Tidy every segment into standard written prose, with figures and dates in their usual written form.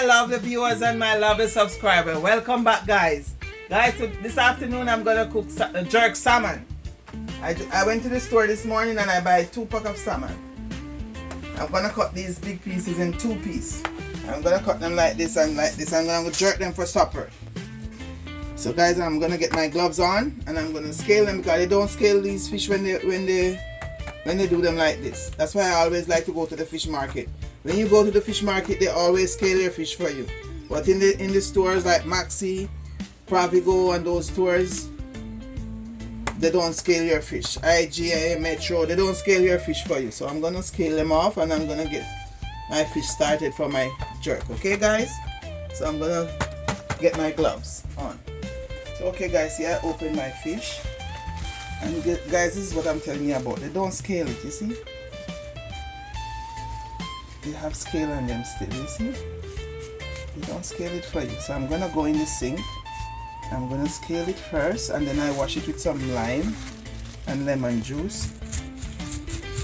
my lovely viewers and my lovely subscribers. Welcome back, guys. Guys, so this afternoon I'm gonna cook jerk salmon. I went to the store this morning and I buy 2 packs of salmon. I'm gonna cut these big pieces in 2 pieces. I'm gonna cut them like this and like this. I'm gonna jerk them for supper. So guys, I'm gonna get my gloves on and I'm gonna scale them because they don't scale these fish when they do them like this. That's why I always like to go to the fish market. When you go to the fish market, they always scale your fish for you. But in the stores like Maxi, Provigo and those stores, they don't scale your fish. IGA, Metro, they don't scale your fish for you. So I'm gonna scale them off and I'm gonna get my fish started for my jerk. Okay guys? So I'm gonna get my gloves on. So okay guys, here I open my fish. And guys, this is what I'm telling you about. They don't scale it, you see? They have scale on them still, you see? They don't scale it for you. So I'm gonna go in the sink. I'm gonna scale it first and then I wash it with some lime and lemon juice.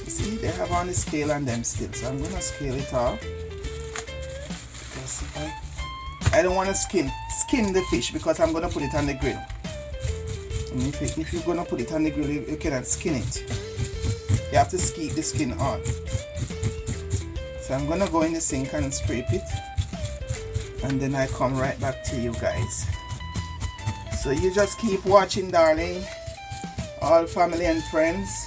You see, they have on the scale on them still. So I'm gonna scale it off. Because I don't want to skin the fish because I'm gonna put it on the grill. And if you're gonna put it on the grill, you cannot skin it. You have to keep the skin on. So I'm gonna go in the sink and scrape it, and then I come right back to you guys. So you just keep watching, darling, all family and friends.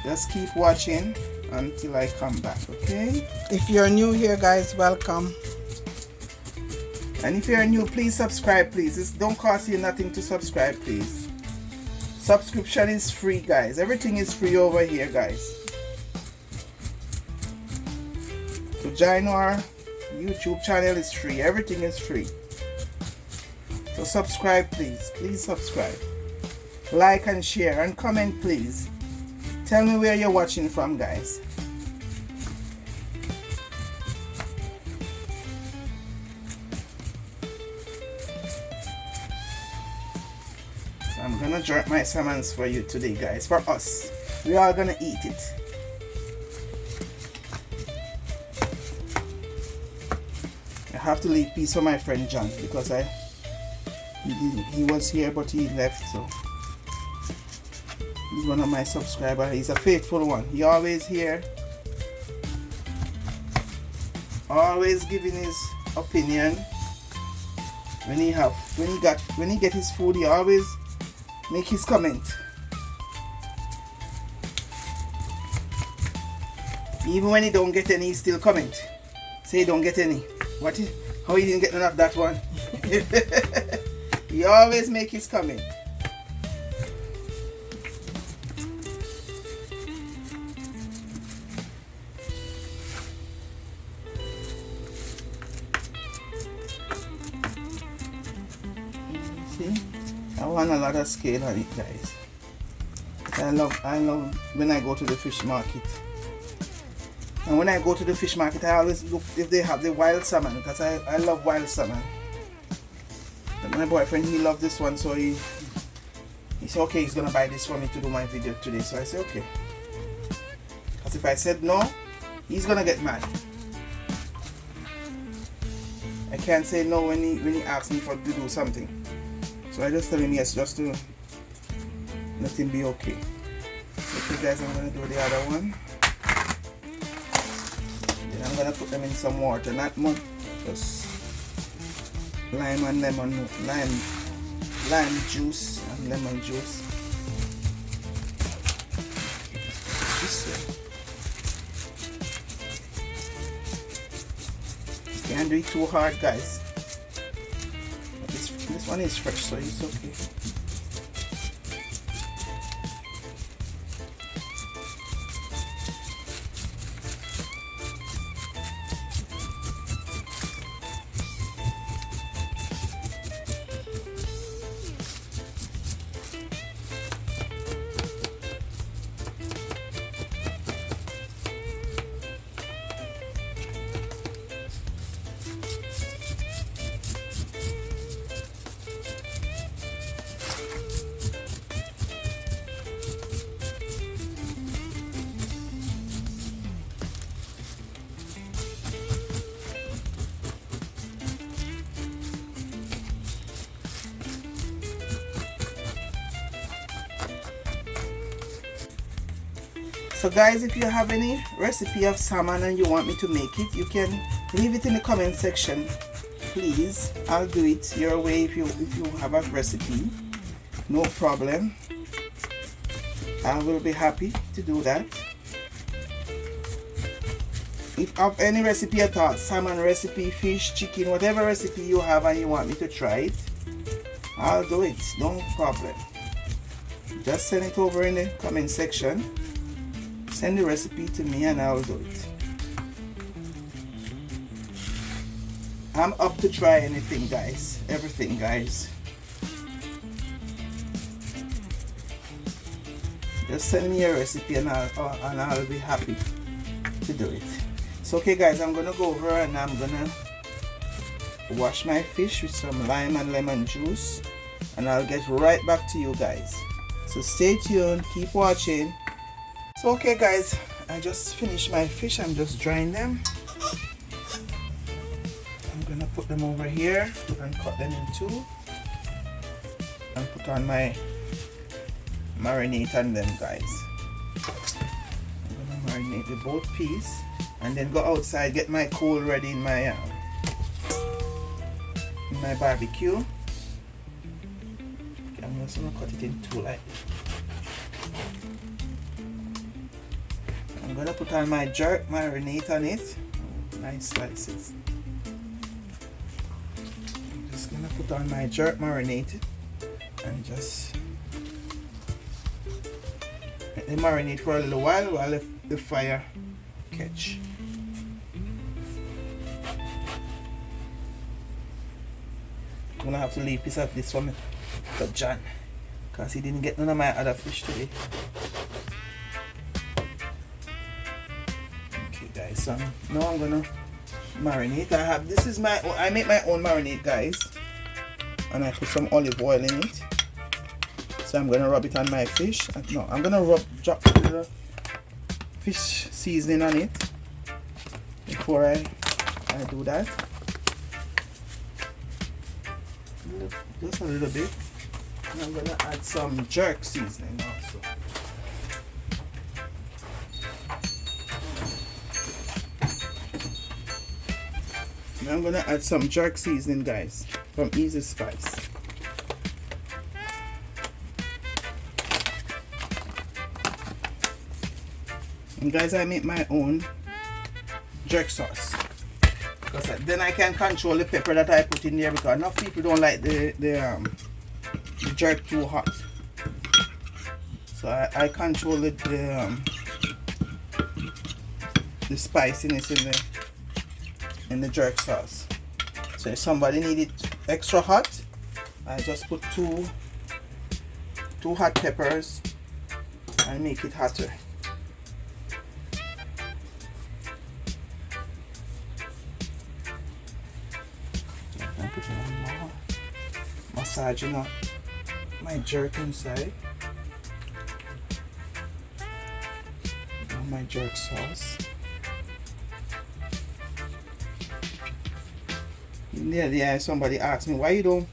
Just keep watching until I come back, okay? If you're new here, guys, welcome. And if you're new, please subscribe, please. It don't cost you nothing to subscribe, please. Subscription is free, guys. Everything is free over here, guys. To join our YouTube channel is free. Everything is free. So subscribe, please. Please subscribe. Like and share and comment, please. Tell me where you're watching from, guys. So I'm gonna jerk my salmons for you today, guys. For us. We're all gonna eat it. I have to leave peace for my friend John because he was here but he left, so he's one of my subscribers. He's a faithful one. He always here, always giving his opinion. When he get his food, he always make his comment. Even when he don't get any, he still comment. Say he don't get any. How he didn't get none of that one? He always make his comment. See? I want a lot of scale on it, guys. I love when I go to the fish market. And when I go to the fish market, I always look if they have the wild salmon because I love wild salmon. And my boyfriend, he loved this one, so he said okay, he's gonna buy this for me to do my video today. So I said okay. Because if I said no, he's gonna get mad. I can't say no when he asks me to do something. So I just tell him yes, just to let him be okay. Okay guys, I'm gonna do the other one. I'm gonna put them in some water, not much, just lime and lime juice and lemon juice. This way. Can't do it too hard, guys. This one is fresh, so it's okay. So guys, if you have any recipe of salmon and you want me to make it, you can leave it in the comment section, please. I'll do it your way if you have a recipe. No problem. I will be happy to do that. If of any recipe at all, salmon recipe, fish, chicken, whatever recipe you have and you want me to try it, I'll do it. No problem. Just send it over in the comment section. Send the recipe to me and I'll do it. I'm up to try anything, guys. Everything, guys. Just send me a recipe and I'll be happy to do it. So okay guys, I'm gonna go over and I'm gonna wash my fish with some lime and lemon juice, and I'll get right back to you guys. So stay tuned, keep watching. So okay guys, I just finished my fish. I'm just drying them. I'm gonna put them over here and cut them in two and put on my marinate on them, guys. I'm gonna marinate the both piece and then go outside, get my coal ready in my barbecue. Okay, I'm just gonna cut it in two like this. I'm gonna put on my jerk marinate on it. Nice slices. I'm just gonna put on my jerk marinate and just let it marinate for a little while the fire catch. I'm gonna have to leave piece of this for me for John, because he didn't get none of my other fish today. Okay guys, so now I'm gonna marinate. I make my own marinade, guys, and I put some olive oil in it. So I'm gonna rub it on my fish. No, I'm gonna drop the fish seasoning on it before I do that. Just a little bit. And I'm gonna add some jerk seasoning also. Now I'm gonna add some jerk seasoning, guys, from Easy Spice. And guys, I make my own jerk sauce, because then I can control the pepper that I put in there, because enough people don't like the jerk too hot. So I control the spiciness in the jerk sauce. So if somebody need it extra hot, I just put two hot peppers and make it hotter. Massaging up my jerk inside. My jerk sauce. Yeah, somebody asked me why you don't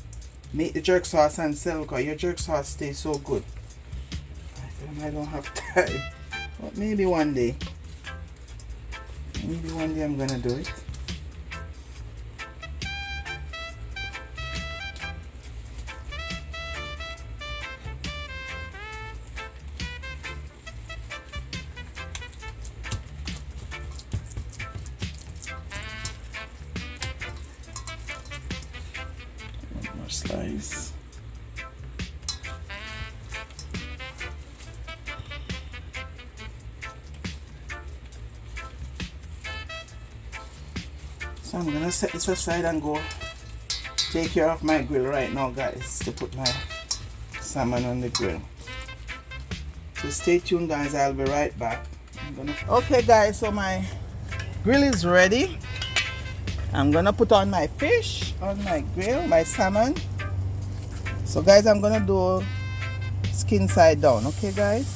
make the jerk sauce and sell, because your jerk sauce tastes so good. I said I don't have time, but maybe one day. Maybe one day I'm gonna do it. Slice. So I'm gonna set this aside and go take care of my grill right now, guys, to put my salmon on the grill. So stay tuned, guys, I'll be right back. Okay guys, so my grill is ready. I'm gonna put on my fish on my grill, my salmon. So guys, I'm gonna do skin side down, okay guys?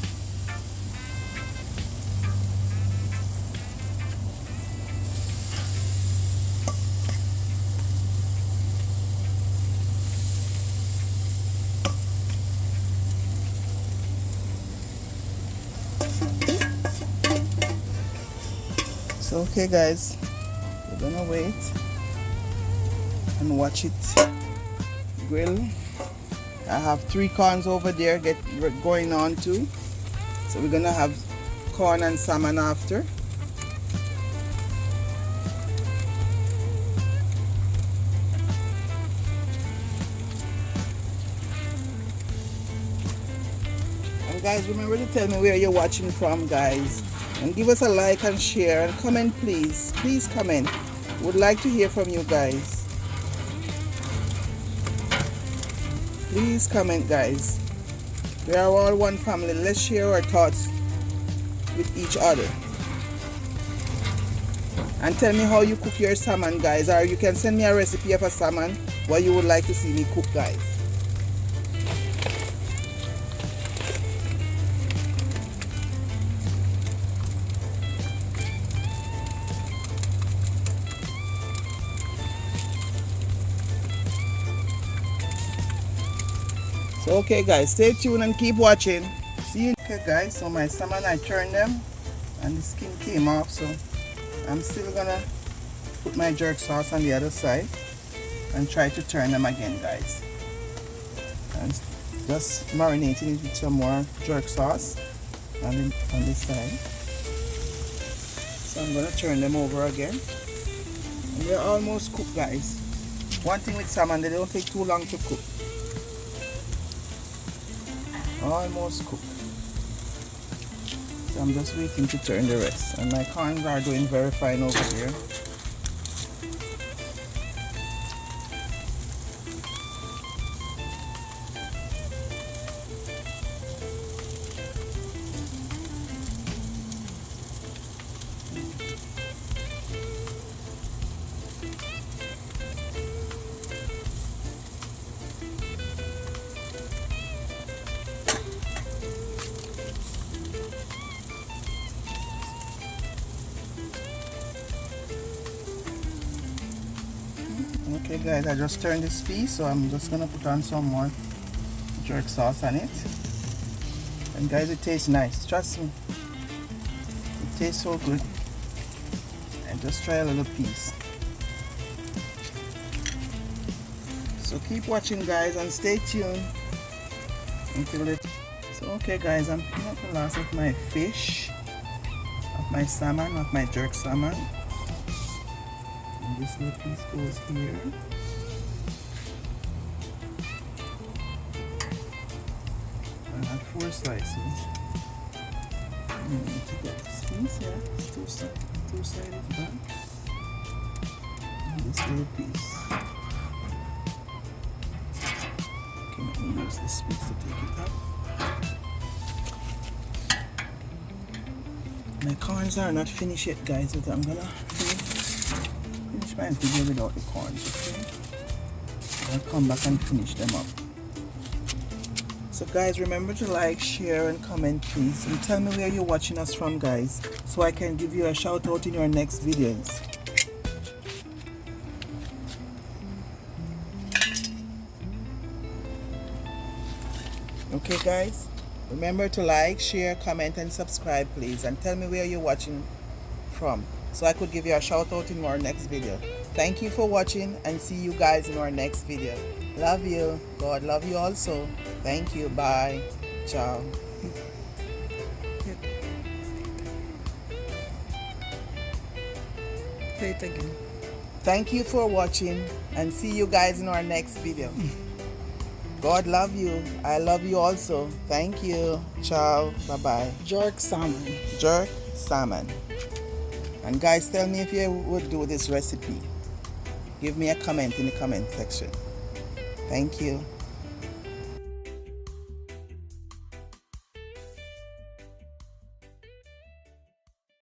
So okay guys, we're gonna wait and watch it grill. I have 3 corns over there going on too. So we're gonna have corn and salmon after. And guys, remember to tell me where you're watching from, guys. And give us a like and share and comment, please. Please comment. Would like to hear from you guys. Please comment, guys. We are all one family. Let's share our thoughts with each other. And tell me how you cook your salmon, guys. Or you can send me a recipe of a salmon what you would like to see me cook, guys. So okay guys, stay tuned and keep watching. See you. Okay guys, so my salmon, I turned them and the skin came off, so I'm still gonna put my jerk sauce on the other side and try to turn them again, guys. And just marinating it with some more jerk sauce on this side. So I'm gonna turn them over again. And they're almost cooked, guys. One thing with salmon, they don't take too long to cook. Almost cooked. So I'm just waiting to turn the rest. And my corns are doing very fine over here. Okay guys, I just turned this piece, so I'm just gonna put on some more jerk sauce on it. And guys, it tastes nice, trust me. It tastes so good. And just try a little piece. So keep watching guys and stay tuned until it. So okay guys, I'm putting up the last of my fish, of my salmon, of my jerk salmon. And this little piece goes here. I have 4 slices. You need to get this piece, yeah. It's two-sided back. And this little piece. Okay, let me use this piece to take it out. My corns are not finished yet, guys, but I'm gonna finish my video without the corns, okay? I'll come back and finish them up. So guys, remember to like, share and comment please, and tell me where you're watching us from, guys, so I can give you a shout out in your next videos. Okay guys, remember to like, share, comment and subscribe please, and tell me where you're watching from, so I could give you a shout out in our next video. Thank you for watching and see you guys in our next video. Love you. God love you also. Thank you. Bye. Ciao. Say it again. Thank you for watching and see you guys in our next video. God love you. I love you also. Thank you. Ciao. Bye-bye. Jerk salmon. Jerk salmon. And guys, tell me if you would do this recipe. Give me a comment in the comment section. Thank you.